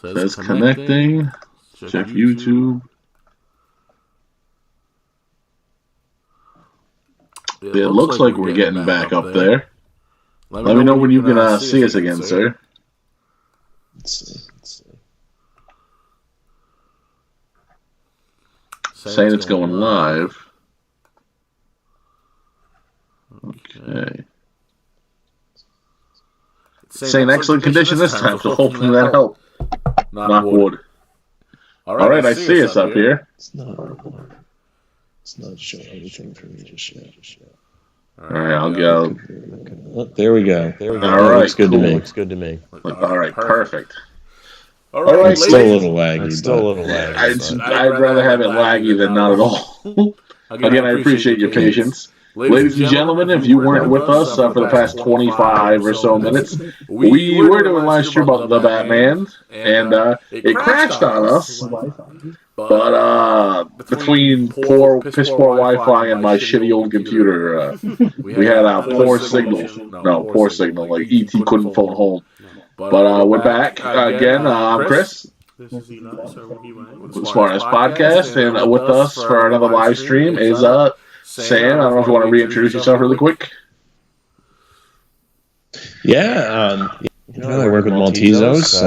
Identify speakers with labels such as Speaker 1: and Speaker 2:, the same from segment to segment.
Speaker 1: Says connecting. Check YouTube. It looks like we're getting back up there. Let me know when you can see us again, sir.
Speaker 2: Let's see.
Speaker 1: Saying it's going live. Okay. Saying excellent condition this time, so hopefully that helped. Knock wood. Alright, I see us up here.
Speaker 2: It's not showing anything for me just yet.
Speaker 1: Alright, I'll go.
Speaker 2: Oh, there we go.
Speaker 1: Alright,
Speaker 2: looks good to me. Looks good to me.
Speaker 1: Alright, perfect.
Speaker 2: Alright, it's still a little laggy.
Speaker 1: I'd rather have it laggy than not at all. Again, I appreciate your patience. Ladies and gentlemen, if you weren't with us for the past 25 or so minutes, we were doing a live stream about the Batman, and it crashed on us. But between piss poor Wi-Fi and my shitty old computer, we had a poor signal. No, poor signal. Like E.T. couldn't phone home. But we're back again. I'm Chris.
Speaker 3: This is
Speaker 1: SmartAssPodCast, and with us for another live stream is Sam. I don't know if you want to reintroduce yourself really quick.
Speaker 2: Yeah, I work with Maltesers.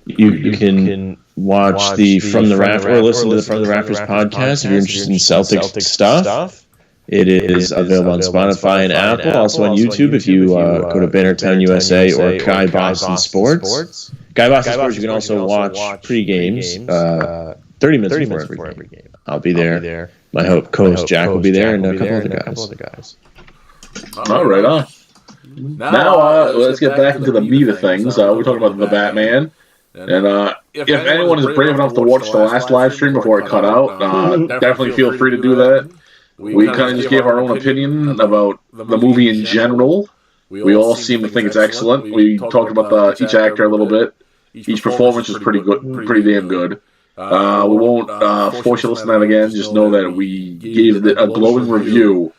Speaker 2: You can watch the From the Rafters or listen to the From the Rafters podcast if you're interested in Celtics stuff. It is available on Spotify and Apple, also on YouTube if you go to Bannertown USA or Guy Boston Sports. Guy Boston Sports, you can also watch pre-games 30 minutes before every game. I'll be there. My co-host Jack will be there, and a couple other guys.
Speaker 1: All right, on. Now, let's get back into the meat of things. We're talking about the Batman. And if anyone is brave enough to watch the last live stream before it cut out, definitely feel free to do that. We kind of just gave our own opinion about the movie in general. We all seem to think it's excellent. We talked about each actor a little bit. Each performance was pretty damn good. We won't force you to listen to that again. Just know that we gave it a glowing review.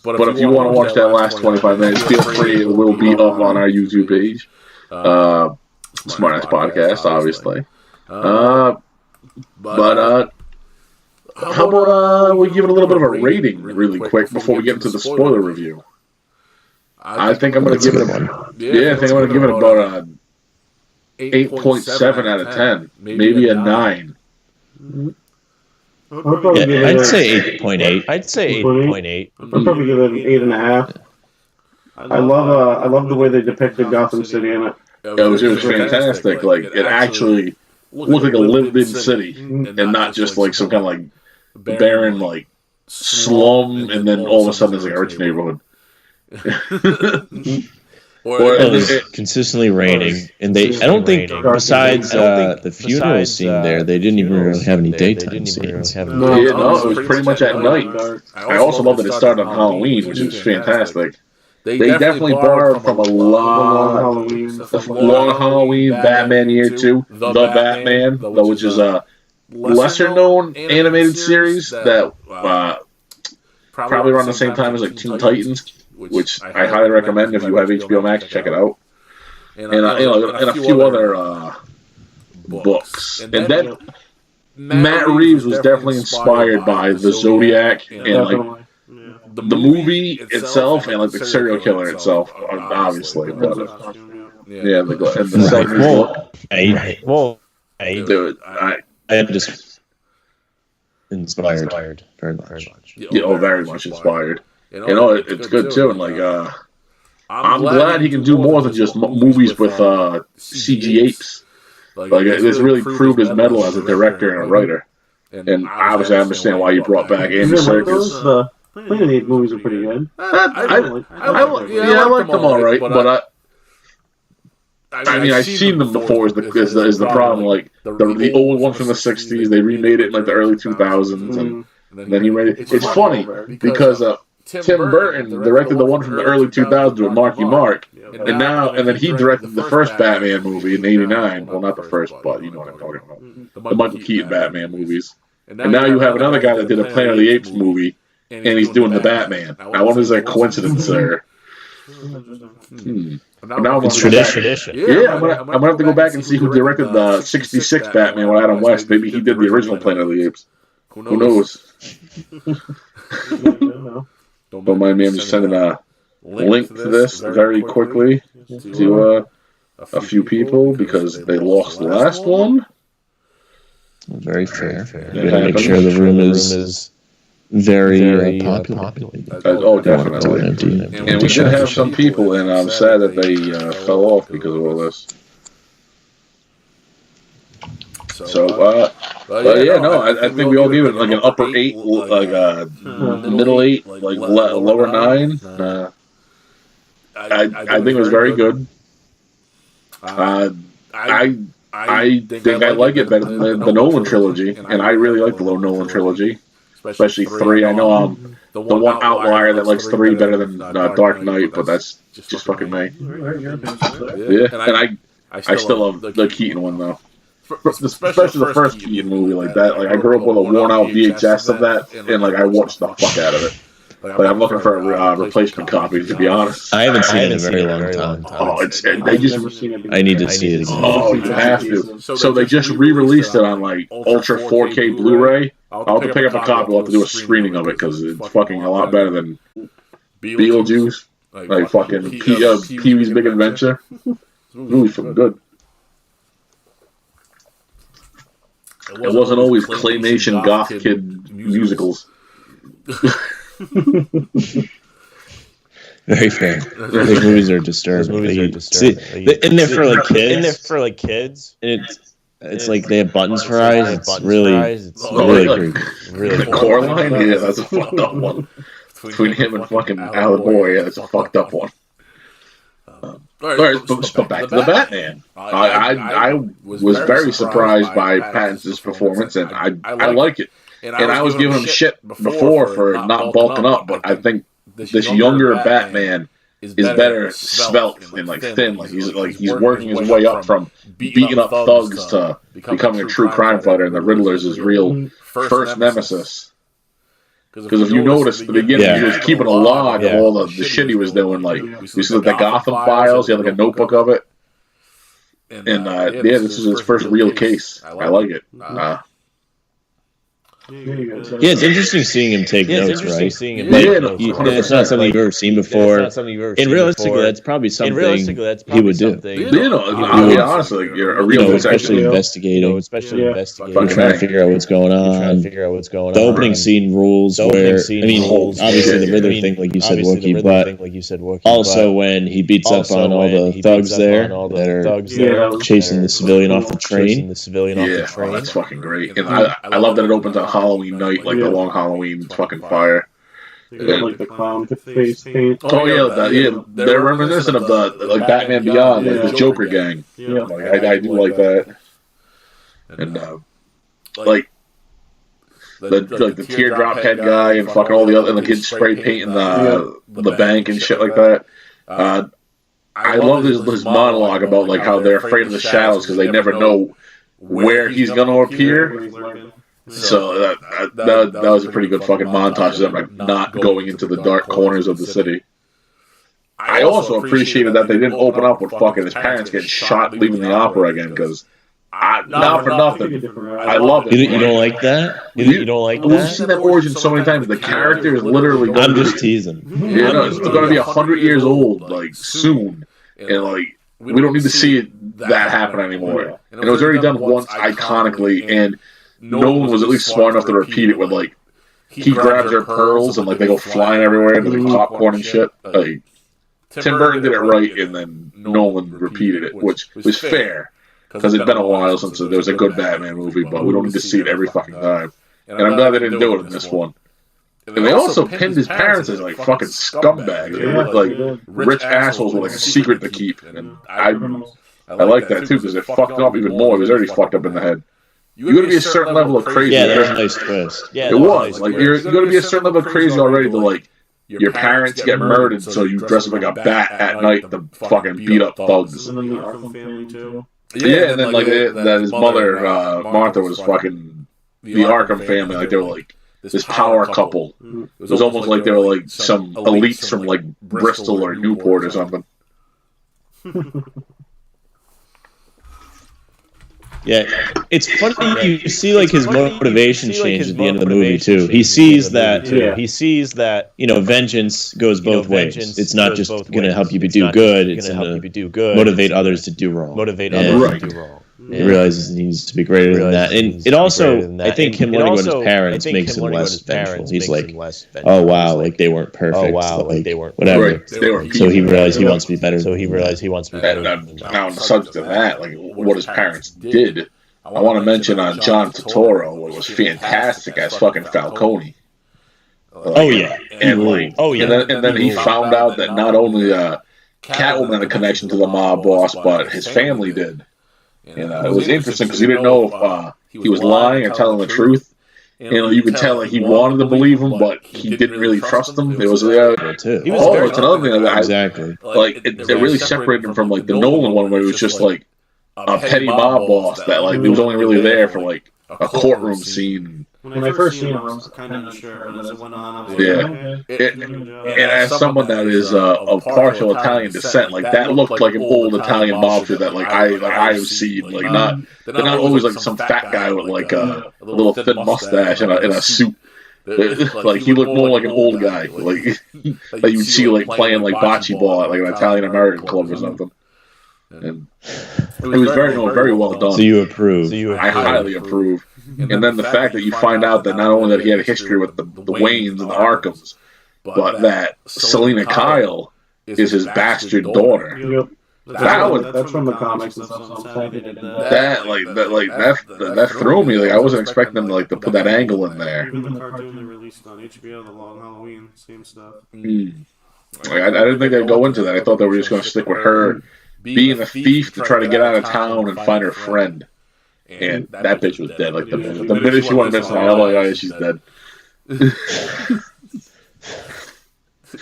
Speaker 1: But if you want to watch that last 25 minutes, feel free. It will be up on our YouTube page. SmartAssPodCast, obviously. But how about we give it a little bit of a rating really quick before we get into the spoiler review? I think I'm going to give it about a 8.7 out of 10, maybe a 9.
Speaker 2: I'd say 8.8. I'd
Speaker 3: probably give it an 8.5. I love the way they depicted Gotham City in it.
Speaker 1: It was fantastic. Like, it actually looked like a lived-in city, and not just like some kind of like barren like slum, and then all of a sudden there's like a rich neighborhood.
Speaker 2: It was consistently raining, and I don't think besides the funeral scene there, they didn't even really have any daytime scenes.
Speaker 1: No, it was pretty much at night. I also love that it started on Halloween, which is fantastic. They definitely borrowed from a long Halloween, Batman Year 2, The Batman, which is a lesser-known animated series that probably around the same time as like Teen Titans, which I highly recommend if you have HBO Max, check it out. And a few other books. And then Matt Reeves was definitely inspired by the Zodiac and like the movie itself and like the serial killer itself, obviously. But dude, I
Speaker 2: am just inspired very much.
Speaker 1: Very much inspired. It's good too, and like I'm glad he can do more than just movies with CG apes. Like this really proved his mettle as a director and a writer. And obviously, I understand why you brought back Andy Serkis.
Speaker 3: The Planet of the Apes movies are pretty good.
Speaker 1: I like them all right, but I've seen them before. Is the problem? Like the old one from the '60s, they remade it in like the early 2000s, and then he made it. It's funny because Tim Burton directed the one from the early 2000s with Marky Mark, and then he directed the first Batman movie in '89. Well, not the first, but you know what I'm talking about. The Michael Keaton Batman movies. And now you have another guy that did a Planet of the Apes movie, and he's doing the Batman. I wonder if there's a coincidence there. now
Speaker 2: it's tradition.
Speaker 1: Yeah, I'm gonna have to go back and see who directed the '66 Batman with Adam West. Maybe he did the original Planet of the Apes. Who knows? Don't mind me. I'm just sending a link to this very quickly to a few people because they lost the last one.
Speaker 2: Very fair. You gotta make sure the room is very populated.
Speaker 1: Definitely. And we should have some people, and I'm sad that they fell off because of all this. I think we all gave it like an upper 8, like a middle 8, like lower 9. I think it was very good. I think I like it better than the Nolan trilogy, and I really like the Nolan trilogy, especially 3. I know I'm the one outlier that likes 3 better than Dark Knight, but that's just fucking me. Yeah, and I still love the Keaton one though. Especially the first Keaton movie like that. Like I grew up with a worn out VHS of that, and like I watched the fuck out of it. Like I'm looking for a replacement copy, to be honest.
Speaker 2: I haven't seen it in a very long time. I need to see it again.
Speaker 1: Oh, you have to. So they just re-released it on like Ultra 4K Blu-ray. I'll have to pick up a copy. We'll have to do a screening of it because it's fucking a lot better than Beetlejuice, like fucking Pee-wee's Big Adventure. Really fucking good. It wasn't always claymation goth kid musicals.
Speaker 2: Very fair. Those movies are disturbing. See, in there for like kids. And it's like they have buttons for eyes. It's really creepy.
Speaker 1: Really Coraline? Yeah, that's a fucked up one. Between him and fucking Alan Moore, yeah, that's a fucked up one. But back to the Batman. I was very surprised by Pattinson's performance, and I like it. And I was giving him shit before for not bulking up, but I think this younger Batman is better svelte and like thin. Like he's working his way up from beating up thugs to becoming a true crime fighter, and the Riddler's his real first nemesis. Because if you notice, at the beginning, he was keeping a log of all the shit he was doing. Like, you see the Gotham files, he had like a notebook of it. And, this is his first real case. I like it.
Speaker 2: It's interesting seeing him take notes, right? It's not something you've ever seen before. And realistically, that's probably something he would do.
Speaker 1: Honestly, you're a real
Speaker 2: especially investigating. Trying to figure out what's going on. The opening scene rules where, obviously the Riddler thing, like you said, Wookie, but also when he beats up on all the thugs there that are chasing the civilian off the train.
Speaker 1: Yeah, that's fucking great. And I love that it opens on Halloween night, like the long Halloween fucking fire.
Speaker 3: Like the clown face paint.
Speaker 1: They're reminiscent of the Batman Beyond, like the Joker gang. Yeah, like I do like that. And the teardrop head guy and fucking all the other, and the kids spray painting the bank and shit like that. I love his monologue about like how they're afraid of the shadows because they never know where he's gonna appear. So that was a pretty good fucking montage of them like not going into the dark corners of the city. I also appreciated that they didn't open up with fucking his parents getting shot leaving the opera again because not for nothing. I love it.
Speaker 2: You don't like that? You don't like that?
Speaker 1: We've seen that origin so many times. The character is literally.
Speaker 2: I'm just teasing.
Speaker 1: It's going to be 100 years old like soon, and like we don't need to see that happen anymore. And it was already done once iconically, and Nolan was at least smart enough to repeat it with like he grabs her pearls and like they go flying everywhere into the popcorn and shit. Like Tim Burton did it right, and then Nolan repeated it, which was fair because it's been a while since there was a good Batman movie, but we don't need to see it every fucking time. And I'm glad they didn't do it in this one. And they also pinned his parents as like fucking scumbags. They looked like rich assholes with like a secret to keep, and I like that too because it fucked him up even more. He was already fucked up in the head. You got to be a certain level of crazy.
Speaker 2: Yeah, that was a nice twist.
Speaker 1: It was like you got to be a certain level of crazy already to like your parents get murdered, so you dress up like a bat at night to fucking beat up thugs.
Speaker 3: And then the Arkham family too.
Speaker 1: Yeah, and then like that his mother Martha was fucking the Arkham family. Like they were like this power couple. It was almost like they were like some elites from like Bristol or Newport or something.
Speaker 2: Yeah, it's funny. You see, like his motivation change at the end of the movie too. He sees that. Vengeance goes both ways. It's not just going to help you do good. It's going to motivate others to do wrong. He realizes he needs to be greater than that, and it also, I think, him learning about his parents makes him less vengeful. He's like, oh wow, like they weren't perfect. Whatever. So he realized he wants to be better.
Speaker 1: Now, on the subject of that, like what his parents did, I want to mention on John Turturro, it was fantastic as fucking Falcone. And then he found out that not only Catwoman had a connection to the mob boss, but his family did. And it was interesting because he didn't know if he was lying or telling the truth. You could tell that he wanted to believe him, but he didn't really trust him. It was it's another thing.
Speaker 2: Exactly.
Speaker 1: Like it really separated him from like the Nolan one, where it was just like a petty mob boss that like he was only really there for like a courtroom scene.
Speaker 3: When I first seen him, I was kind of unsure, and as it went on, I was
Speaker 1: and as someone that is of partial Italian descent, like that looked like an old Italian mobster that I've seen. Like they're not always like some fat guy with like a little thin mustache and a suit. Like he looked more like an old guy, like that you would see like playing like bocce ball at like an Italian American club or something. And it was very well done.
Speaker 2: So you approve?
Speaker 1: I highly approve. And then the fact that you find out that not only that he had a history with the Waynes and the Arkhams, but that Selina Kyle is his bastard daughter.
Speaker 3: Yep. That's from the comics and stuff.
Speaker 1: That threw me. Like I wasn't expecting them to put that angle in there.
Speaker 3: Even the cartoon they released on HBO, The Long Halloween, same stuff.
Speaker 1: I didn't think they'd go into that. I thought they were just going to stick with her being a thief to try to get out of town and find her friend. And that bitch was dead. Like the minute she went missing, I'm like, oh, she's dead. The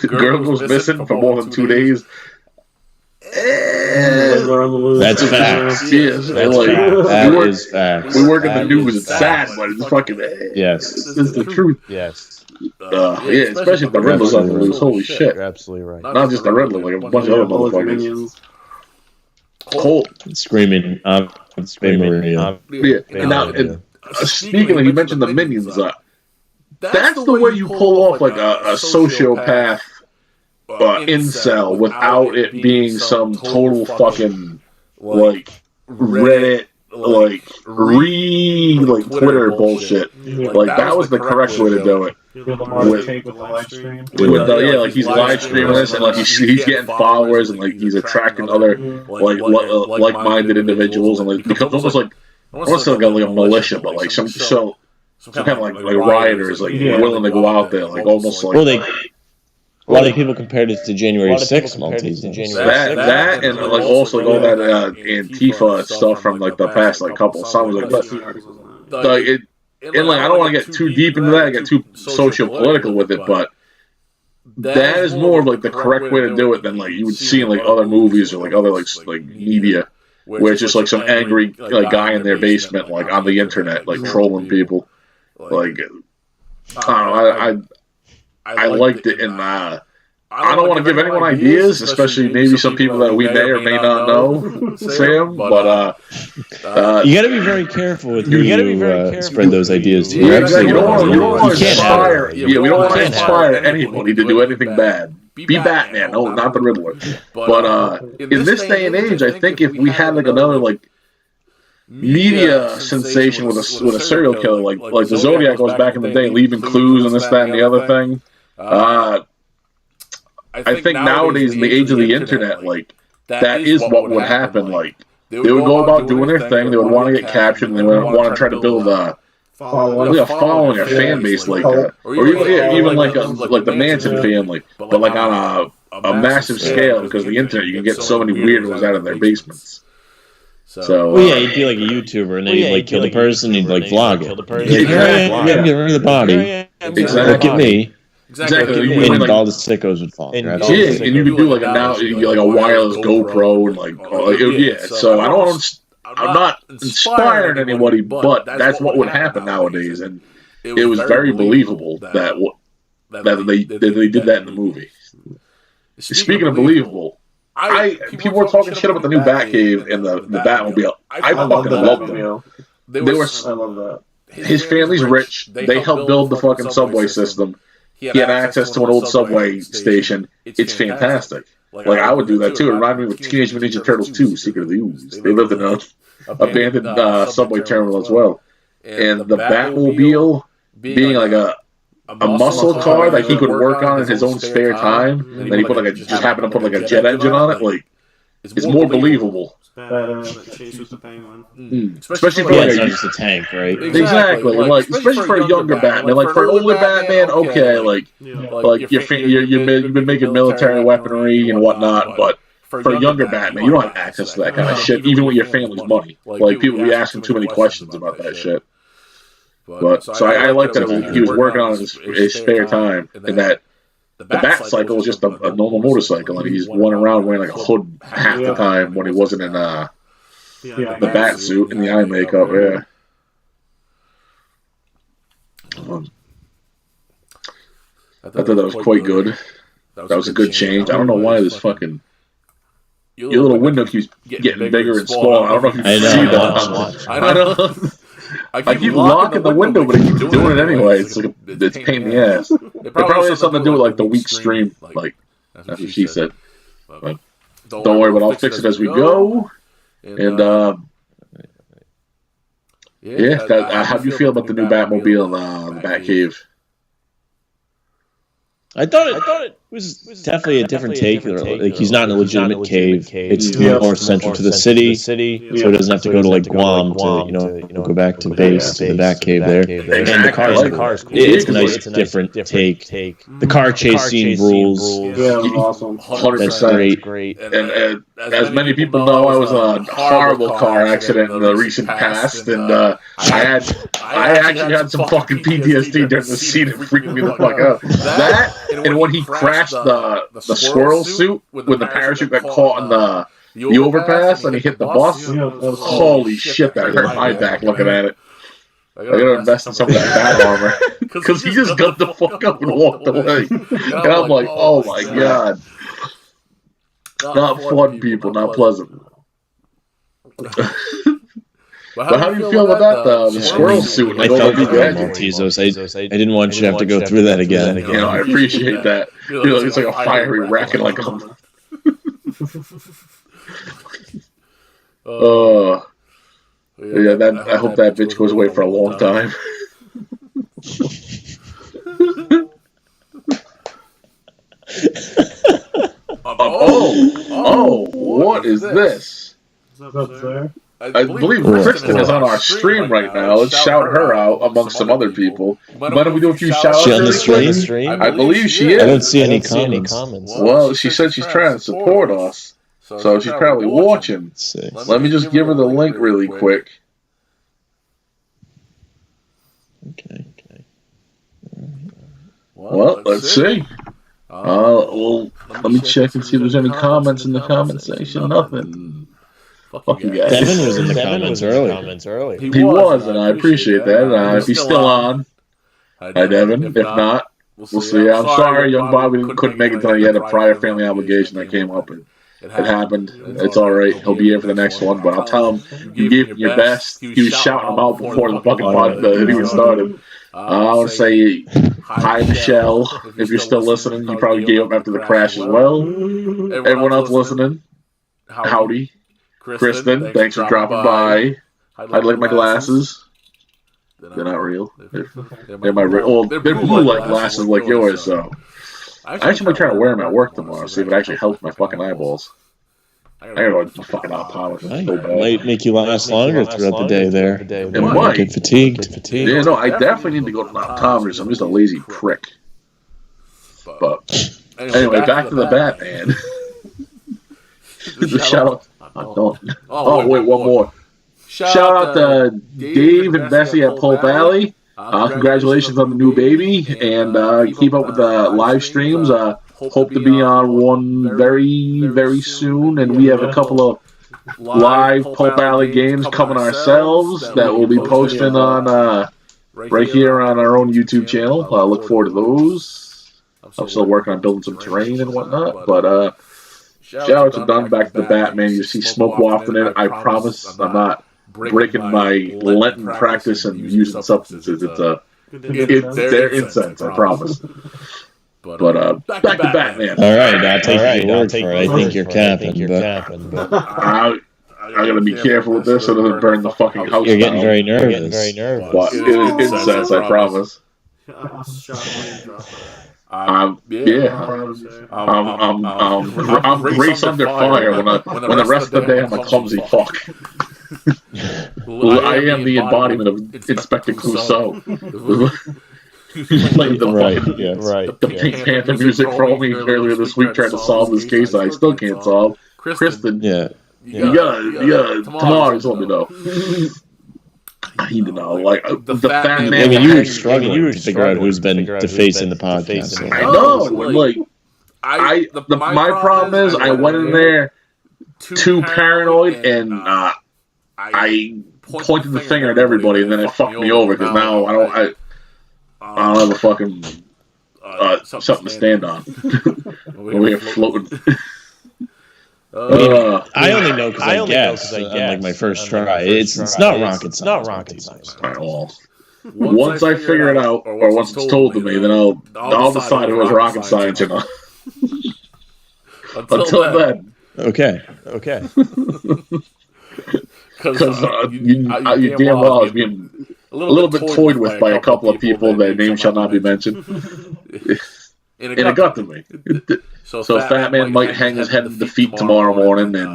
Speaker 1: girl goes missing for more than 2 days.
Speaker 2: That's facts.
Speaker 1: Yes,
Speaker 2: that is facts.
Speaker 1: We work in the news. It's sad, but it's fucking.
Speaker 2: Yes,
Speaker 1: it's the truth.
Speaker 2: Yes.
Speaker 1: Especially if the Riddler's on the loose. Holy shit!
Speaker 2: You're absolutely right.
Speaker 1: Not just the Riddler, like a bunch of other motherfuckers. Colt
Speaker 2: screaming.
Speaker 1: Maria. Now, speaking of, you mentioned the minions. That's the way you pull off like a sociopath incel without it being some total fucking like Reddit Twitter bullshit. Like that was the correct way to do it. He's live streaming this and like he's getting followers and like he's attracting other like-minded individuals and like becomes almost like I want to say like a militia, but like some kind of like rioters like willing to go out there like almost like.
Speaker 2: A lot of people compared it to January 6th Maltese.
Speaker 1: That and like also like all that Antifa stuff from like the past like couple of summers. Like I don't want to get too deep into that, get too socio-political with it, but that is more of like the correct way to do it than like you would see in like other movies or like other like media, where it's just like some angry like guy in their basement like on the internet like trolling people. Like I don't know, I liked it, and I don't want to give anyone ideas, especially maybe some people that we may or may not know, Sam. But
Speaker 2: you got to be very careful with who you spread those ideas to.
Speaker 1: You don't want to inspire. We don't want to inspire anybody to do anything bad. Be Batman, no, not the Riddler. But in this day and age, I think if we had like another like media sensation with a serial killer, like the Zodiac was back in the day, leaving clues and this, that, and the other thing. I think nowadays, in the age of the internet, like that is what would happen. Like they would go about doing their thing. They would want to get captured, and they would want to try to build a following, a fan base, like, or even like the Manson family, but like on a massive scale because of the internet, you can get so many weirdos out of their basements. So
Speaker 2: you'd be like a YouTuber, and then you'd like kill the person, and you'd like vlog it. Get rid of the body.
Speaker 1: Exactly.
Speaker 2: Look at me.
Speaker 1: Exactly.
Speaker 2: And all the sickos would fall.
Speaker 1: And you could do like a wireless GoPro and like So I'm not inspiring anybody, but that's what would happen nowadays, and it was very believable that they did that in the movie. Speaking of believable, People were talking shit about the new Batcave and the Batmobile. I fucking love them. I love that. His family's rich. They helped build the fucking subway system. He had access to an old subway station. It's fantastic. Like, I would do that too. It reminded me of Teenage Mutant Ninja Turtles 2, Secret of the Ooze. They lived in an abandoned subway terminal as well. And the Batmobile being like a muscle car that he could work on in his own spare time, and then he put just happened to put a jet engine on it, like, it's more believable.
Speaker 3: Chase with the Penguin.
Speaker 1: Especially for
Speaker 2: it's not just a tank, right?
Speaker 1: Exactly. Like, especially for a younger Batman. Like, for an older Batman, okay, like you've been making military weaponry and whatnot, but for a younger Batman, you don't have access to that kind of shit, even with your family's money. Like, people be asking too many questions about that shit. But so I like that he was working on his spare time, and that the Bat Cycle was just a normal motorcycle, and he's running around wearing like a hood half the time when he wasn't in the Bat suit and the eye makeup. Yeah. I thought that was quite good. That was a good change. I don't know why this fucking your little window keeps getting bigger and smaller. I don't know if you can see that. I know. I keep locking the window, but I keep doing it anyway. It's like it's a pain in the ass. It probably has something to do with like the weak stream. Like that's what she said. But don't worry, but I'll fix it as we go. And how do you feel about the new Batmobile, the Batcave?
Speaker 2: I thought it was definitely a different take. Like, he's not in a legitimate cave. It's more central to the city, so he doesn't have to go to like Guam to go back to base to the Batcave there. And the car's cool. It's a nice different take. The car chase scene rules.
Speaker 3: Yeah, awesome.
Speaker 1: 100%.
Speaker 2: That's great.
Speaker 1: And as many people know, I was in a horrible car accident in the recent past, and I actually had some fucking PTSD during the scene. It freaked me the fuck out. That, and when he crashed the squirrel suit, when the parachute got caught in the overpass and he hit the bus, holy shit, that hurt my back looking at it. I gotta invest in some of that bat armor. Because he just got the fuck up and walked away. And I'm like, oh my god. Not fun, people, not pleasant. But how do you feel about that, the squirrel suit?
Speaker 2: I felt good, Maltesers. I didn't want you to have to go through that again.
Speaker 1: You know, I appreciate that. You know, it's like a fiery racket, like I hope that bitch goes away for a long time. What is this?
Speaker 3: What's up there?
Speaker 1: I believe Kristen is on our stream right now. Let's shout her out amongst some other people. Why don't we do a few shout-outs?
Speaker 2: She on the stream?
Speaker 1: I believe she is.
Speaker 2: I don't see any comments.
Speaker 1: Well, she said she's trying to support us, so she's probably watching. Let me just give her the link really quick.
Speaker 2: Okay.
Speaker 1: Well, let's see. Well, let me check and see if there's any comments in the comment section. Nothing. Fuck you guys.
Speaker 2: Devin was in the comments earlier.
Speaker 1: He was, and I appreciate that. If he's still on, hi Devin. If not, we'll see. I'm sorry, young Bobby couldn't make it tonight. He had a prior family obligation that came up, and it happened. It's all right. He'll be here for the next one, but I'll tell him you gave him your best. He was shouting him out before the fucking podcast even started. I want to say hi, Michelle. If you're still listening, you probably gave up after the crash as well. Everyone else listening, howdy. Kristen, thanks for dropping by. I like my glasses. They're not real. They're my real. Well, they're blue like glasses like yours. So I actually might try to wear them at work tomorrow. See if it actually helps my fucking eyeballs. I gotta go to the fucking optometrist. So bad.
Speaker 2: Might make you last longer throughout the day there.
Speaker 1: It might.
Speaker 2: Get fatigued.
Speaker 1: Yeah, no, I definitely need to go to an optometrist. I'm just a lazy prick. But anyway, back to the Batman. The shout out. Wait, one more. Shout out to Dave and Bessie at Pulp Alley. Congratulations on the new baby, and keep up with the live streams. Hope to be on one very, very soon, and we have a couple of live Pulp Alley games coming ourselves that we'll be posting on right here on our own YouTube channel. Look forward to those. I'm still working on building some terrain and whatnot, but Shout out to Dunn, back to the Batman. You see smoke wafting in it. I promise I'm not breaking my Lenten practice and using substances. It's their incense, I promise. But back to Batman.
Speaker 2: All right, I'll take your word for it. I think you're capping, but
Speaker 1: I gotta be careful with this so it doesn't burn the fucking house down.
Speaker 2: You're getting very nervous.
Speaker 1: But it is incense, I promise. I'm race under fire when the rest of the day I'm a clumsy fuck. Well, I am the embodiment of Inspector Clouseau. Playing the Pink Panther music for me earlier this week, trying to solve this case that I still can't solve. Kristen, you gotta tomorrow just let me know. I need to know, like the fat man.
Speaker 2: I mean, you were struggling to figure out who's been defacing the podcast. So.
Speaker 1: I know, like my problem is I went in there too paranoid and I pointed the finger at everybody, and then it fucked me over because now I don't have a fucking something to stand on. We're floating.
Speaker 2: I only know because I guess on like my first try. It's not rocket science.
Speaker 1: At all. Once I figure it out, or once it's told to me, then I'll decide if it was rocket science or not. Until then.
Speaker 2: Okay.
Speaker 1: Because you damn well I was being a little bit toyed with by a couple of people. Their names shall not be mentioned. And it got to me. So Fat Man might hang his head in defeat tomorrow morning and,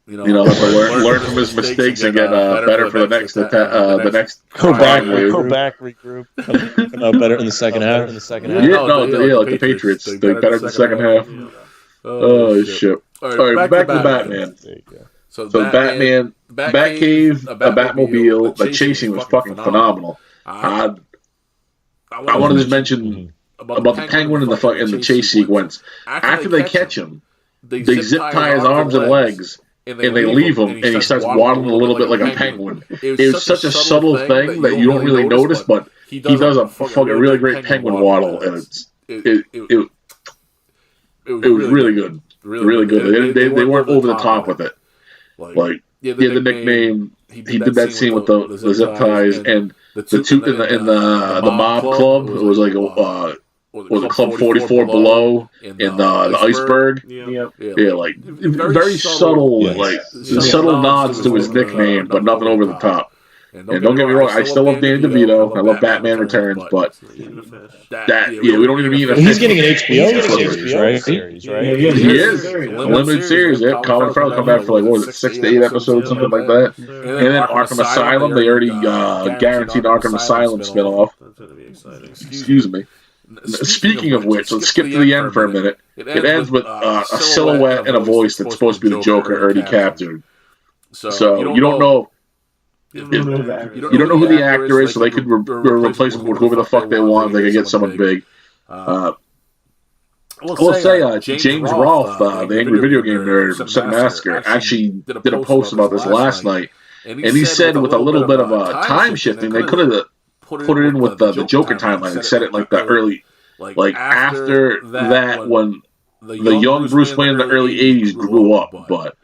Speaker 1: learn from his mistakes and get better for the next
Speaker 2: Go back, regroup. Better in the second half.
Speaker 1: Like the Patriots. They're better in the second half. Oh, shit. All right, back to Batman. So Batman, Batcave, a Batmobile, the chasing was fucking phenomenal. I wanted to mention about the Penguin in the chase sequence. After they catch him, they zip tie his arms and legs, and they leave him, and he starts waddling a little bit like a penguin. It was such a subtle thing that you don't really notice, but he does a fucking really great penguin waddle, and it was really good. Really good. They weren't over the top with it. Like, the nickname, he did that scene with the zip ties, and the two in the mob club, it was like was it Club 44 Below in the Iceberg? Yeah, like very subtle, like subtle nods to his nickname, but nothing over the top. And don't get me wrong, I still love Danny DeVito. I love Batman Returns, but we don't even mean.
Speaker 2: He's getting an HBO series, right?
Speaker 1: Yeah, he is limited series. Yeah, Colin Farrell will come back for 6 to 8 episodes, something like that. And then Arkham Asylum, they already guaranteed Arkham Asylum spinoff. Excuse me. Speaking of which, let's skip to the end for a minute. It ends with a silhouette and a voice that's supposed to be the Joker already captured. So you don't know. You don't know who the actor is, so they could replace him with whoever the fuck they want. They could get someone big. We'll say James Rolfe, the angry video game nerd from Set Massacre, actually did a post about this last night, and he said with a little bit of time shifting, they could have put it in with the Joker timeline and set it like the early, like after that when the young Bruce Wayne in the early 80s grew up, but.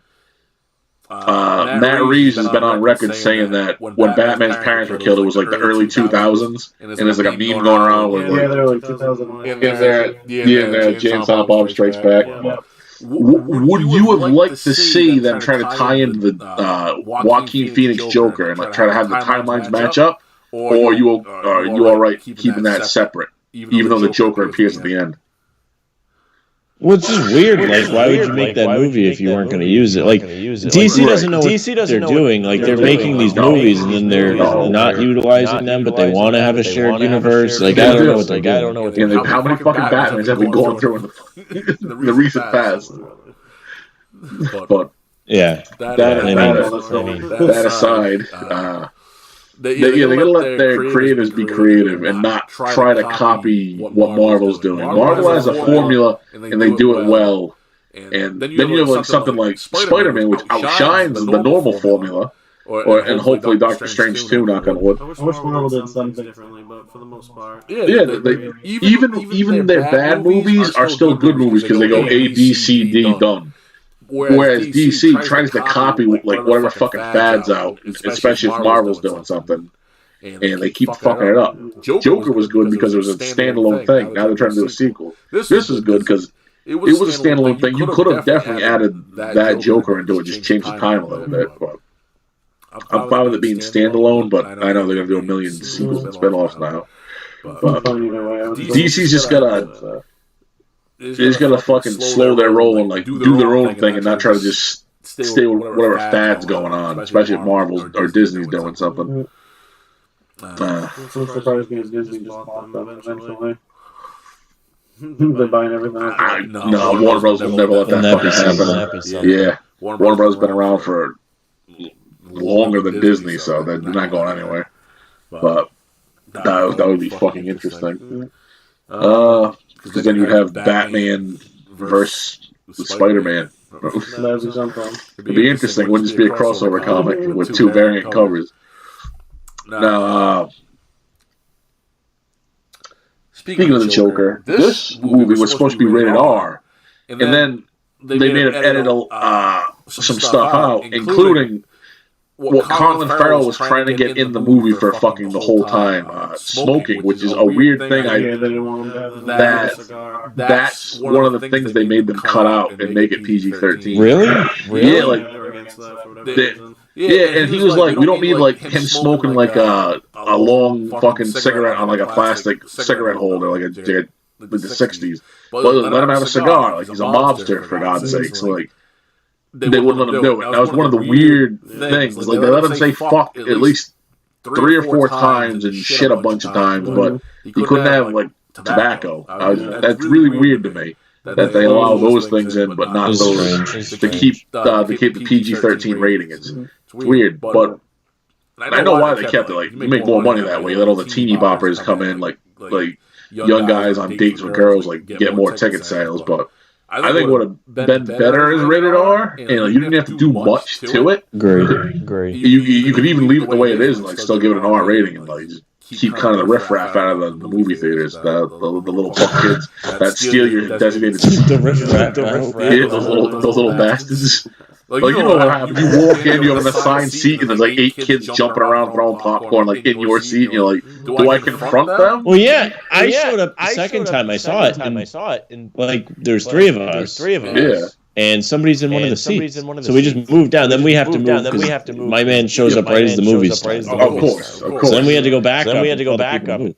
Speaker 1: Matt Reeves has been on record saying that when Batman's parents were killed, it was like the early 2000s, and there's like a meme going around with
Speaker 3: they're like 2001.
Speaker 1: In there, James Bob Strikes Back. Would you have liked to see them try to tie into the Joaquin Phoenix Joker and like try to have the timelines match up, or are you all right keeping that separate, even though the Joker appears at the end?
Speaker 2: Well, it's just weird. Like, why would you make that movie if you weren't going to use it? Like, DC doesn't know what they're doing. Like, they're making these movies and then they're not utilizing them, but they want to have a shared universe. Like, I don't know what they're doing.
Speaker 1: How many fucking Batmans have we gone through in the recent past? But
Speaker 2: yeah,
Speaker 1: that aside. They gotta let their creators be creative and not try to copy what Marvel's doing. Marvel has a formula and they do it well. And then you have like something like Spider-Man, which outshines the normal formula, and hopefully Doctor Strange 2, knock on wood.
Speaker 3: I wish Marvel did something differently, but for the most part,
Speaker 1: even their bad movies are still good movies because they go A, B, C, D, done. Whereas DC tries to copy like whatever fucking fads out, especially if Marvel's doing something, and they keep fucking it up. Joker was good because it was a standalone thing. Now they're trying to do a sequel. This is good because it was a standalone thing. You could have definitely added that Joker into it, just change the time a little bit. But I'm fine with it being standalone, but I know they're gonna do a million sequels and spinoffs now. But DC's just gotta. They just gotta fucking slow their roll and like do their own thing and not try to just stay with whatever fad's going on, especially if Marvel or Disney's doing something.
Speaker 3: It's so surprised me if Disney just bought them eventually. They're buying everything.
Speaker 1: No, Warner Bros. Will never let that fucking happen. Yeah, Warner Bros. Been around for longer than Disney, so they're not going anywhere. But that would be fucking interesting. Because then you'd have Batman versus Spider-Man. It'd be interesting. It wouldn't just be a crossover comic with two variant covers. Now, speaking of the Joker, this movie was supposed to be rated R, and then they made him edit some stuff out, including what Colin Farrell was trying to get in the movie for fucking the whole time, smoking, which is a weird thing. That's one of the things they made them cut out and make it PG-13.
Speaker 2: Really?
Speaker 1: Yeah, and he was like, we don't need like him smoking like a long fucking cigarette on like a plastic cigarette holder like the 60s. But let him have a cigar, like he's a mobster for God's sake. So like. They wouldn't let him do it. That was one of the weird things. Like they let him say fuck at least 3 or 4 times and shit a bunch of times, but he couldn't have like tobacco. That's really weird to me that they allow those things in, but not those to keep the PG-13 rating. It's weird, but I know why they kept it. Like you make more money that way. Let all the teeny boppers come in, like young guys on dates with girls, like get more ticket sales, but. I think it would have been better as rated R, and you didn't have to do much to it.
Speaker 2: Great.
Speaker 1: You could even leave it the way it is and like still give it an R rating and like just keep kind of the riffraff out of the movie theaters, the little fuck kids that steal your designated seat.
Speaker 2: The riffraff.
Speaker 1: Yeah, those little bastards. Like you know what happens? You walk in, you have an assigned seat, and there's like 8 kids jumping around throwing popcorn like in your seat, and you're like, do I confront them?
Speaker 2: Well, yeah, I showed up the second time I saw it, and like there's 3 of us.
Speaker 1: Yeah.
Speaker 2: And somebody's in one of the seats. So we just moved down. Then we have to move. My man shows up right as the movie starts.
Speaker 1: Of course.
Speaker 2: So then we had to go back up.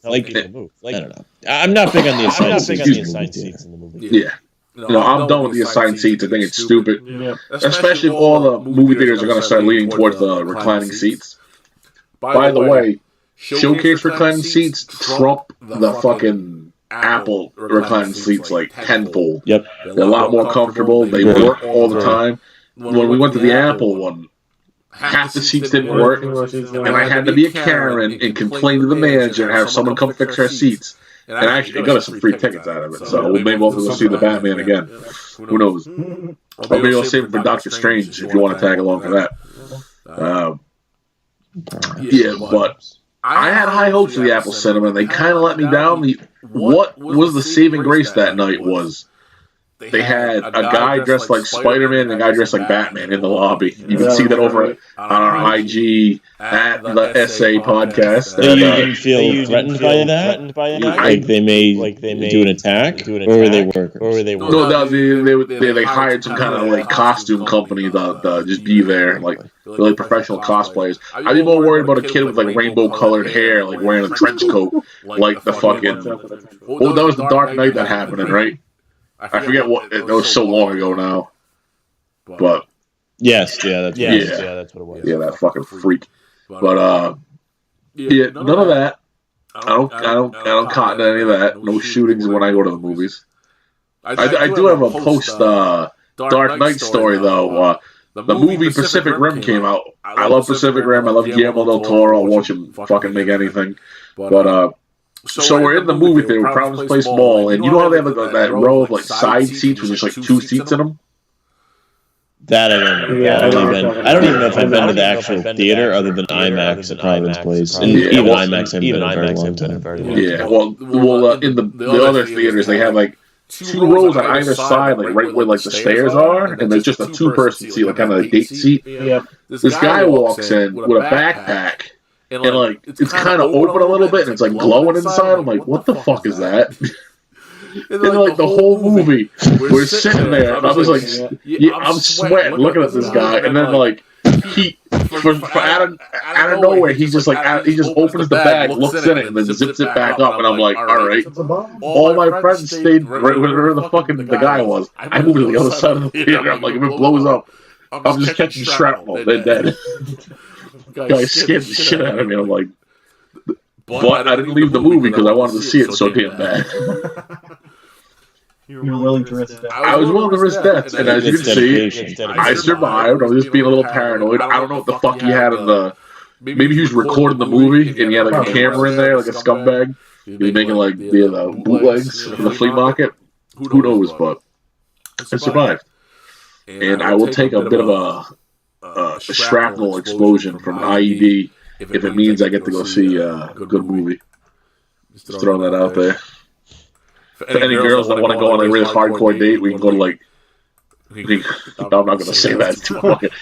Speaker 2: Like, I don't know. I'm not big on the assigned seats in the movie.
Speaker 1: Yeah. I'm done with the assigned seats. I think it's stupid. Yeah. Especially if all the movie theaters are going to start leaning towards the reclining seats. By the way, showcase reclining seats trump the fucking Apple reclining seats like tenfold.
Speaker 2: Yep.
Speaker 1: They're a lot more comfortable. They work all the time. When we went to the Apple one, half the seats didn't work, and I had to be a Karen and complain to the manager and have someone come fix our seats. And actually, it got us some free tickets out of it. So maybe we'll go see the Batman again. Who knows? Or maybe we'll save it for Doctor Strange if you want to tag along for that. Yeah, but I had high hopes for the Apple Cinema, and they kind of let me down. What was the saving grace that night was they had a guy dressed like Spider-Man and a guy dressed like Batman in the lobby. You can see that over on our IG at the SAPCs.
Speaker 2: You didn't feel threatened by that? Like they may do an attack? Or were they workers?
Speaker 1: No, they hired some kind of like costume company to just be there, like really professional cosplayers. I'd be more worried about a kid with like rainbow colored hair, like wearing a trench coat, like the fucking. Oh, that was the Dark Knight that happened, right? I forget what it was so long ago now, but
Speaker 2: that's what it was.
Speaker 1: Yeah, that fucking freak. But none of that. I don't cotton to any of that. No shootings when I go to the movies. I do have a post Dark Knight story though. The movie Pacific Rim came out. I love Pacific Rim. I love Guillermo del Toro. I'll watch him fucking make anything. But So we're in the movie theater, Providence Place Mall, and you know how they have that row of like side seats with just like 2 seats in them?
Speaker 2: That I don't know.
Speaker 3: Yeah,
Speaker 2: I don't even know if I've been to the actual theater other than IMAX at Providence Place. And even IMAX, I've been in a very long time.
Speaker 1: Yeah, well, in the other theaters, they have like 2 rows on either side, like right where like the stairs are, and there's just a 2-person seat, like kind of a date seat.
Speaker 3: Yeah.
Speaker 1: This guy walks in with a backpack, and like it's kind of open a little bit, and it's like glowing inside. I'm like, what the fuck is that? And then, like the whole movie, we're sitting there, and I was like, I'm sweating looking at this guy, and then like he, for out of nowhere, he just opens the bag, looks in it, and then zips it back up, and I'm like, all right. All my friends stayed right where the guy was. I moved to the other side of the theater. I'm like, if it blows up, I'm just catching shrapnel. They're dead. Guy scared the shit out of me. I'm like, but I didn't leave the movie because I wanted to see it so damn bad.
Speaker 3: You were willing to risk death.
Speaker 1: I was willing to risk death, and as you can see, I survived. I was just being a little paranoid. I don't know what the fuck he had in the. Maybe he was recording the movie, and he had like a camera in there, like a scumbag. He was making like the bootlegs in the flea market. Who knows? But I survived, and I will take a bit of a shrapnel explosion from an IED if it means I get to go see a good movie. Just throwing that out there. For any girls that want to go on a really hardcore date, we can go to like. I'm not going to say that.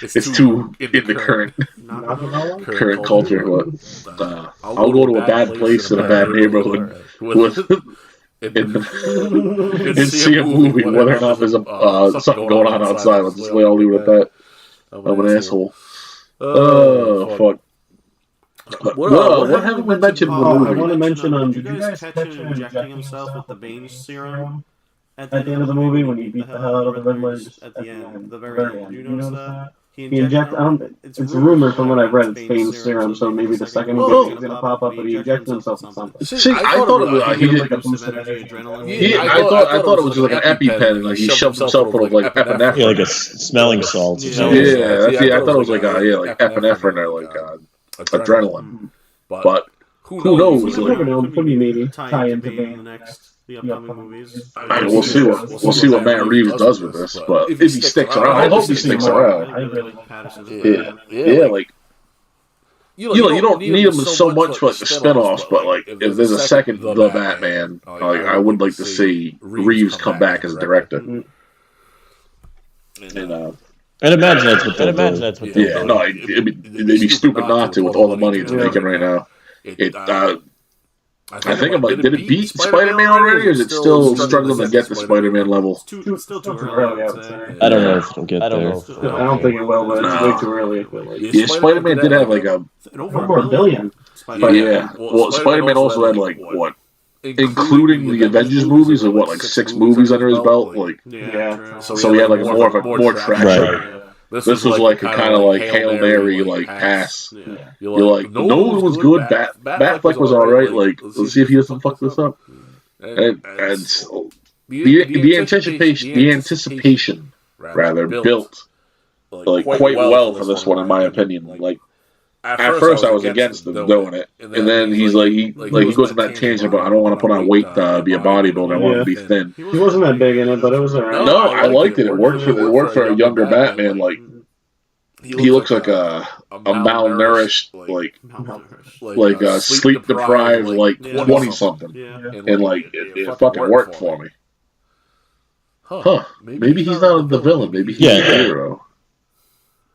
Speaker 1: It's too in the current culture. But I'll go to a bad place in a bad neighborhood and see a movie, whether or not there's something going on outside. I'll leave it at that. I'm an asshole. Oh, fuck. What haven't we mentioned in the movie?
Speaker 3: I want to mention, did you guys catch him injecting himself with the Bane serum at the end of the movie when he beat the hell out of the Riddler at the end, the very end? Do you notice that? He injected, it's rumored from what I've read, it's Bane's serum, so maybe the second movie is going to pop up, but he injected himself with something.
Speaker 1: See, I thought it was like a boost of energy, adrenaline. I thought it was like an EpiPen, like he shoved himself full of like epinephrine.
Speaker 2: Yeah, like a smelling salt.
Speaker 1: Yeah, I thought it was like like epinephrine or like adrenaline. But who knows?
Speaker 3: Could be maybe tie into Bane the upcoming movies.
Speaker 1: We'll see what Matt Reeves does with this, but if he sticks around, I hope he sticks around.
Speaker 3: I really hope Patterson's
Speaker 1: like you don't need him so much for like the spinoffs, but like if there's a second The Batman, like I would like to see Reeves come back as a director. And
Speaker 2: I'd imagine that's what they'll do.
Speaker 1: Yeah, no, they'd be stupid not to with all the money it's making right now. I think I'm like, did it beat Spider-Man already, or is it still struggling to get the Spider-man level?
Speaker 3: It's still too early, I would say.
Speaker 2: I don't know if it'll get there.
Speaker 3: I don't think it will, but it's way too early.
Speaker 1: Yeah, Spider-Man did have like
Speaker 3: over $1 billion.
Speaker 1: Yeah, well, Spider-Man also had like what? Including the Avengers movies, or what, like 6 movies under his belt? Like, so he had like more traction. Right. This was like a kind of like Hail Mary like pass. You're like, Nolan was good, Batfleck was alright, like, let's see if he doesn't fuck this up. And the anticipation built like quite well for this one, in my opinion. Like, at first I was against them doing it, and then he's like, he goes on that tangent about I don't want to put on weight to be a bodybuilder, I want to be thin.
Speaker 3: He wasn't that big in it, but it was alright.
Speaker 1: No, I liked it. It worked for a younger Batman. Like, he looks like a malnourished, like sleep deprived, like 20 something, and like it fucking worked for me. Huh? Maybe he's not the villain. Maybe he's the hero.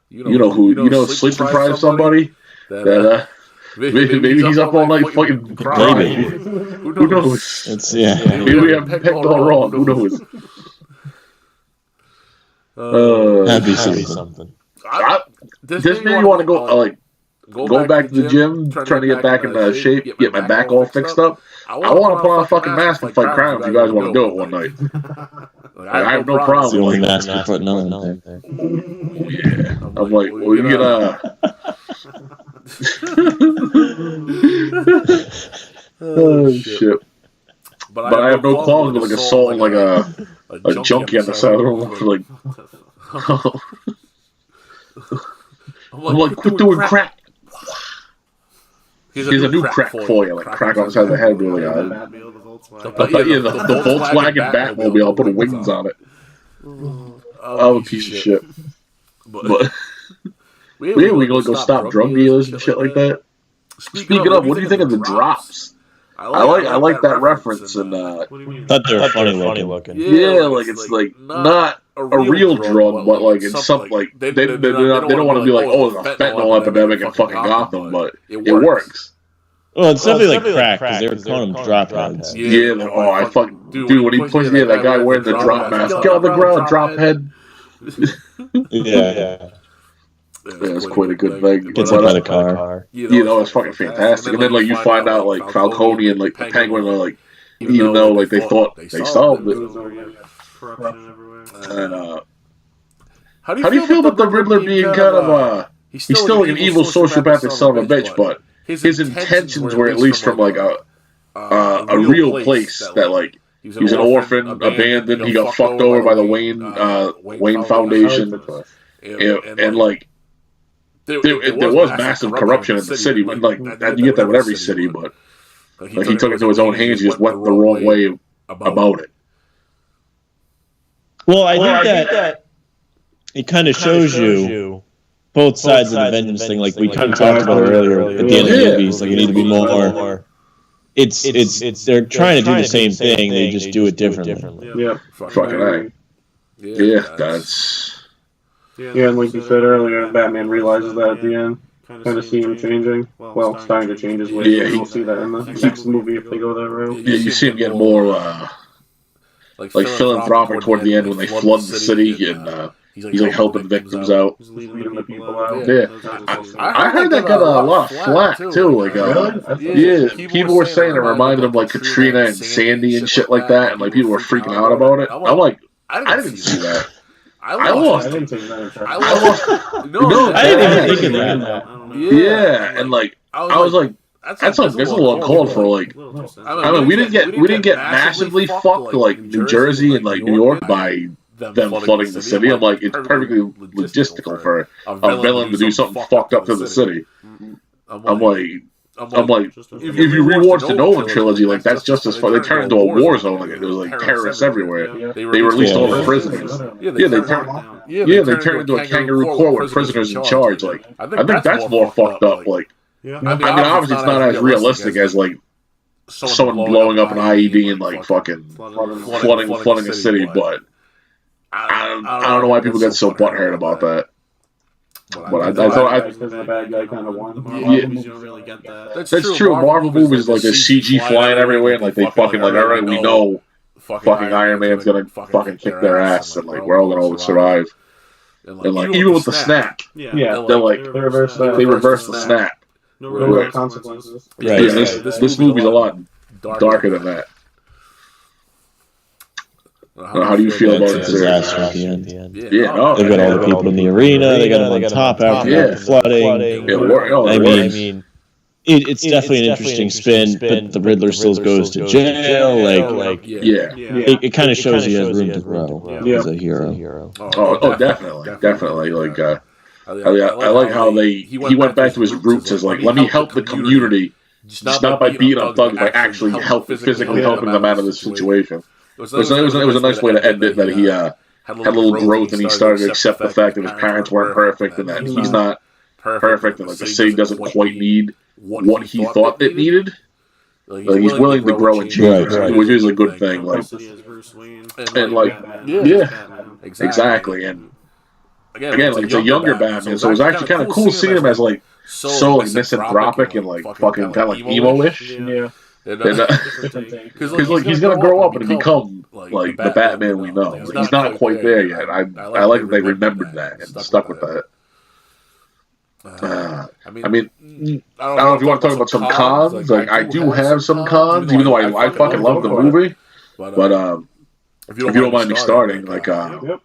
Speaker 1: You know, sleep deprived somebody that maybe he's up all night fucking crying. Who knows? Maybe we have picked all wrong. Who knows?
Speaker 2: That'd be something.
Speaker 1: This made me want to go back to the gym, trying to get back in shape, get my back all fixed up. I want to put on a fucking mask and fight crime if you guys want to do it one night. I have no problem.
Speaker 2: It's the only mask you're putting on there.
Speaker 1: Yeah. I'm like, well, you gonna... Oh, shit. But I have no qualms with like assaulting like a junkie on the side of the road. Like, I'm like, quit doing crack. Here's a new crack for you, like crack on the side of the head, really. But yeah, the Volkswagen Batmobile, I'll put wings on it. Oh, piece of shit. But we gonna go stop drug dealers and shit like that. Speaking of, what do you think of the drops? I like that reference, and
Speaker 2: thought they were funny looking.
Speaker 1: Yeah, like it's like not a real drug, but like it's something like they don't want to be like, oh, there's a fentanyl epidemic in fucking Gotham, but it works.
Speaker 2: Well, it's definitely like crack because they were calling them drop heads.
Speaker 1: Yeah, I fucking dude when he pushed that guy wearing the drop mask, get on the ground, drop head.
Speaker 2: Yeah.
Speaker 1: Yeah, it's quite a good thing.
Speaker 2: Gets hit by the car.
Speaker 1: It's fucking fantastic. And then like you find out like Falcone and like the Penguin are like, even though like they thought they solved it. And how do you feel about the Riddler being kind of he's still like an evil sociopathic son of a bitch, but his intentions were at least from like a real place that like he was an orphan, abandoned. He got fucked over by the Wayne Foundation, and like. There was massive corruption in the city, but like you get that with every city. But like he took it into his own hands, he just went the wrong way about it.
Speaker 2: Well, I think that it kind of shows you both sides of the vengeance thing. Like we kind of talked about earlier at the end of the movies. Like you need to be more. It's they're trying to do the same thing. They just do it differently.
Speaker 1: Yeah, fucking right. Yeah, that's.
Speaker 3: Yeah, and like you said earlier, Batman realizes that at the end. Kind of see him changing. Well, starting to change his ways. Yeah, you'll see that in the next movie if they go that route.
Speaker 1: Yeah, you see him get more like philanthropic toward the end when they flood the city and he's like helping victims out.
Speaker 3: He's leading the people out.
Speaker 1: Yeah, I heard that got a lot of flack too. Like, yeah, people were saying it reminded them like Katrina and Sandy and shit like that, and like people were freaking out about it. I'm like, I didn't see that. I lost.
Speaker 3: I didn't take that.
Speaker 1: No,
Speaker 2: I didn't even think of that.
Speaker 1: Yeah, and like I was like, that's a little uncalled for. Like, I mean, we didn't get massively fucked like New Jersey and like New York by them flooding the city. I'm like, it's perfectly logistical for a villain to do something fucked up to the city. I'm like, if you rewatch the Nolan trilogy, like that's just as far. They turned into a war zone. Like there was like terrorists everywhere. They released all the prisoners. They turned into a kangaroo court with prisoners in charge. Like I think that's more fucked up. Like I mean, obviously it's not as realistic as like someone blowing up an IED and like fucking flooding a city. But I don't know why people get so butthurt about that. But I thought
Speaker 3: because the bad guy kind of won.
Speaker 1: Yeah,
Speaker 3: you don't really get that.
Speaker 1: That's true. Marvel movies like there's CG flying everywhere, and like they fucking like alright, we know fucking Iron Man's gonna fucking kick their ass, and like we're all gonna survive. And like even with the snap, they're like they reverse the snap.
Speaker 3: No real consequences.
Speaker 1: Right. Yeah, this movie's a lot darker than that. How do you feel about
Speaker 2: it? Disaster at the end.
Speaker 1: Yeah,
Speaker 2: they've got all the people in the arena. They got them on top after the flooding. I mean, it's definitely an interesting spin, but the Riddler still goes to jail. It kind of shows he has room to grow as a hero.
Speaker 1: Oh, definitely. Like, I like how he went back to his roots as like, let me help the community, just not by beating up thugs, by actually physically helping them out of this situation. It was a nice way to end it that he had a little growth and he started to accept the fact that his parents weren't perfect and that he's not perfect and like the city doesn't quite need what he thought it needed. Like he's willing to grow and change, which is a good thing. Like, and like, exactly. And again, like it's a younger Batman, so it was actually kind of cool seeing him as like so like misanthropic and like fucking kind of like emo-ish.
Speaker 3: Yeah.
Speaker 1: Because like he's gonna grow up and become like the Batman we know. Like, he's not quite there yet. I like that they remembered that and stuck with that. I mean, I don't know if you want to talk about some cons. Like I do have some cons, even though I fucking love the movie. But if you don't mind me starting, like the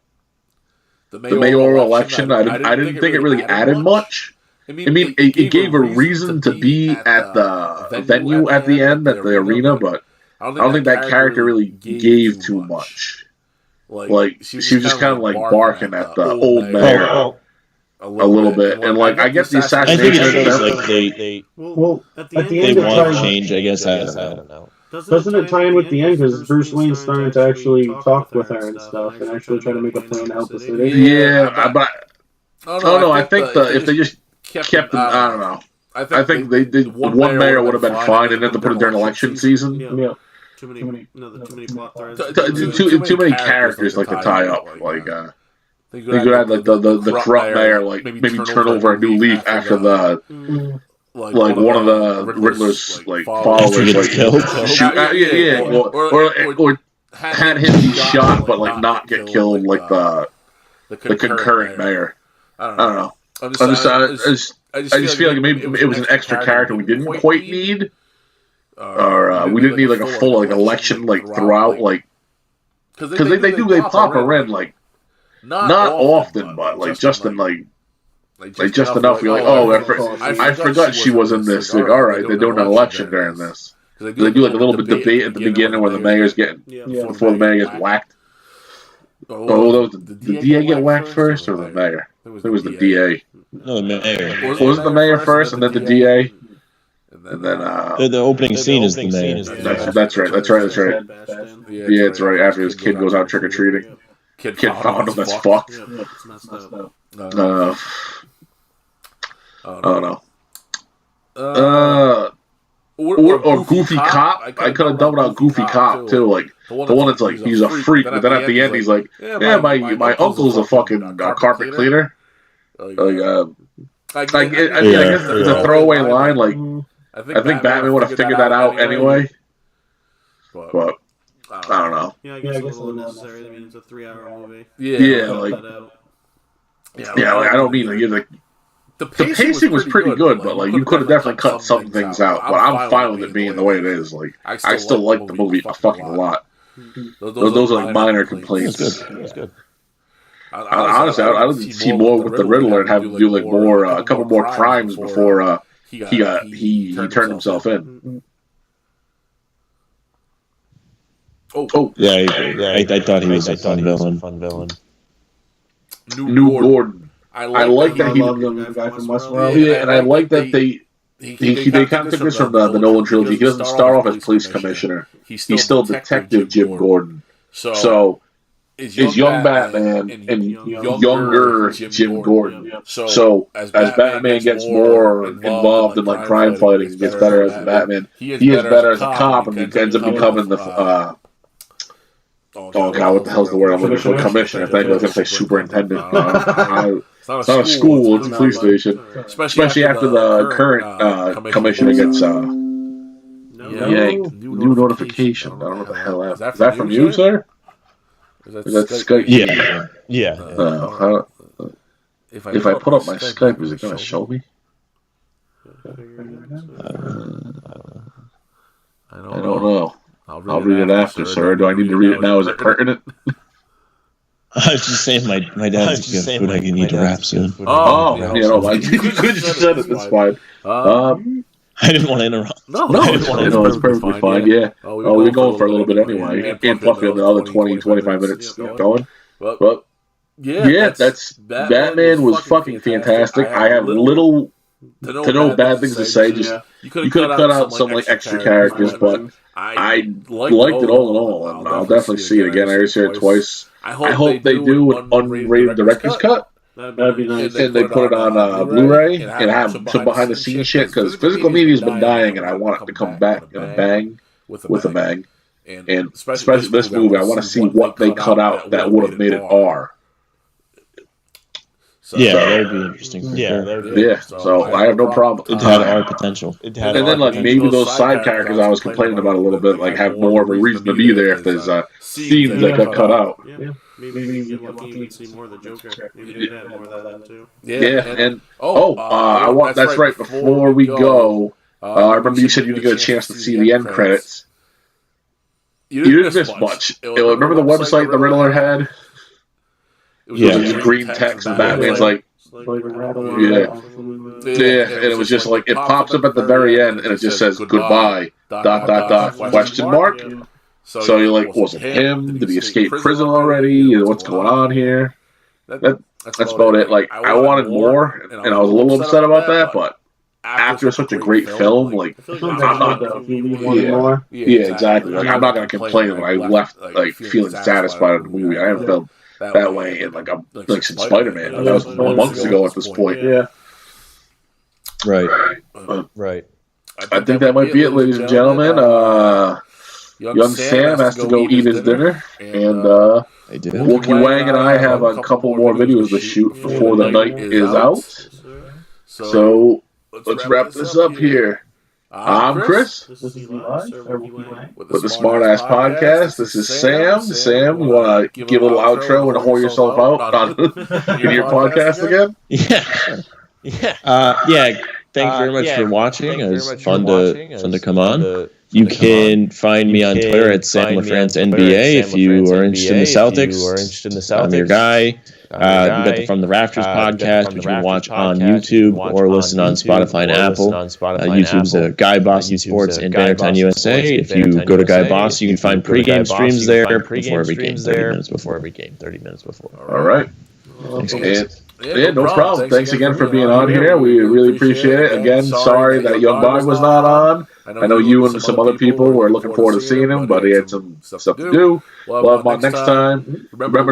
Speaker 1: mayoral election, I didn't think it really added much. I mean, it gave a reason to be at the venue at the end, at the arena, but I don't think that character really gave too much. Like, she was just kind of like barking at the old mayor a little bit. And like, I guess the assassination...
Speaker 2: I think it's like they want change, I guess. I don't know.
Speaker 3: Doesn't it tie in with the end? Because Bruce Wayne's starting to actually talk with her and stuff and actually try to make a plan to help the city.
Speaker 1: Yeah, but... Oh no, I think if they just kept them, I don't know. I think they did. One mayor would have been fine, and then to put it during election season.
Speaker 3: Yeah. Too many plot threads.
Speaker 1: Too many characters like to tie up. Like they could have like the corrupt mayor, like maybe turn over a new leaf after the like one of the Riddler's like followers like
Speaker 2: killed.
Speaker 1: Shoot, or had him be shot, but like not get killed like the concurrent mayor. I don't know. I just feel like maybe it was an extra character we didn't quite need. Or we didn't need like a full like election like throughout like because they pop her in like not often but like just in like just enough. You're like, oh, I forgot she was in this. Like, all right, they're doing an election during this. They do like a little bit debate at the beginning where the mayor's getting before the mayor gets whacked. Did the DA get whacked first or the mayor? It was the DA.
Speaker 2: No, the mayor.
Speaker 1: Wasn't the mayor first and then the DA? And then
Speaker 2: the opening scene is the mayor.
Speaker 1: That's right. Yeah, it's right after his kid goes out trick or treating. Kid found him. That's fucked. I don't know. Or Goofy Cop. I could have dubbed out Goofy Cop too. Like the one that's like he's a freak, but then at the end he's like, yeah, my uncle's a fucking carpet cleaner. I guess it's a throwaway line. Like I think Batman would have figured that out anyway. But I don't know.
Speaker 3: Yeah, I guess it's a little necessary. I mean, it's a 3-hour movie.
Speaker 1: Yeah, like I don't mean like the pacing was pretty good, but like you could have definitely cut some things out. But I'm fine with it being the way it is. Like I still like the movie a fucking lot. Those are like minor complaints.
Speaker 2: That's good.
Speaker 1: Honestly, I'd like to see more with the Riddler and have him do like more, a couple more crimes before he turned himself in.
Speaker 2: Yeah, I thought he was a fun villain.
Speaker 1: New Gordon. I like that he loved the guy from Westworld. Yeah, and I like that they kind of took this from the Nolan trilogy. He doesn't start off as police commissioner. He's still Detective Jim Gordon. So is young Batman and younger Jim Gordon. So as Batman gets more involved in like crime fighting, he gets better as Batman. He is better as a cop, and he ends up becoming the oh god, what the hell's the word I'm looking for? Commissioner. I think I was going to say superintendent. It's not a school, it's a police station. Especially after the current commissioner gets yanked. New notification. I don't know what the hell that is. Is that from you, sir? Is that Skype?
Speaker 2: Yeah.
Speaker 1: If I put up my Skype, is it going to show me? I don't know. I'll read it after, sir. Do I need to read it now? Is it pertinent?
Speaker 2: I was just saying my dad's got food I can need to wrap soon.
Speaker 1: You could just said it. That's fine.
Speaker 2: I didn't want to interrupt.
Speaker 1: No, it's perfectly fine. Yeah. We're going for a little bit anyway. And plus we have the other 20-25 minutes going. But yeah, that's Batman was fucking fantastic. I have little to no bad things to say. Just you could have cut out some like extra characters, but I liked it all in all, and I'll definitely see it again. I already said it twice. I hope they do an unrated director's cut. That'd be nice. And they put it on Blu-ray and have some behind-the-scenes shit, because physical media's been dying, and I want it to come back in a bang, with a bang. And especially this movie, I want to see what they cut out that would have made it R.
Speaker 2: That would be interesting.
Speaker 1: So I have no problem.
Speaker 2: It had R potential.
Speaker 1: And then like maybe those side characters I was complaining about a little bit, like have more of a reason to be there if there's scenes that got cut out.
Speaker 3: Yeah. Maybe you get lucky and see more of the Joker. Maybe they have more of that too.
Speaker 1: I want. That's right. Before we go, I remember you said you didn't get a chance to see the end credits. You didn't miss much. Remember the website the Riddler had? It was just green text, and Batman's like, and it was just like, it pops up at the very end, and it just says, goodbye, ... question mark. So you're like, was it him? Did he escape prison already? What's going on here? That's about it. Like, I wanted more, and I was a little upset about that, but after such a great film, like, I'm not exactly. Like, I'm not going to complain when I left, like, feeling satisfied with the movie. I haven't felt that way in like some Spider-Man. That was months ago at this point.
Speaker 3: Yeah.
Speaker 2: Right.
Speaker 1: I think that might be it, ladies and gentlemen. Young Sam has to go eat his dinner, and Wookie Wang and I have a couple more videos to shoot before the night is out. So let's wrap this up here. I'm Chris
Speaker 3: This is Eli,
Speaker 1: with the SmartAss Podcast. This is Sam. Sam, you want to give a little outro and whore yourself out in your podcast again?
Speaker 2: Yeah. Thank you very much for watching. It was fun to come on. You can find me on Twitter at SamLaFranceNBA if you are interested in the Celtics. I'm your guy. We've got the From the Rafters podcast, which you can watch on YouTube or listen on Spotify and Apple. YouTube's Guy Bossy Sports and Bannertown USA. If you go to Guy Bossy, you can find pregame streams there before every game, 30 minutes before.
Speaker 1: All right.
Speaker 2: Thanks.
Speaker 1: Yeah, no problem. Thanks again for being on here. We really appreciate it. Again, sorry that Young Bog was not on. I know you and some other people were looking forward to seeing him, but he had some stuff to do. We'll have him on next time. Remember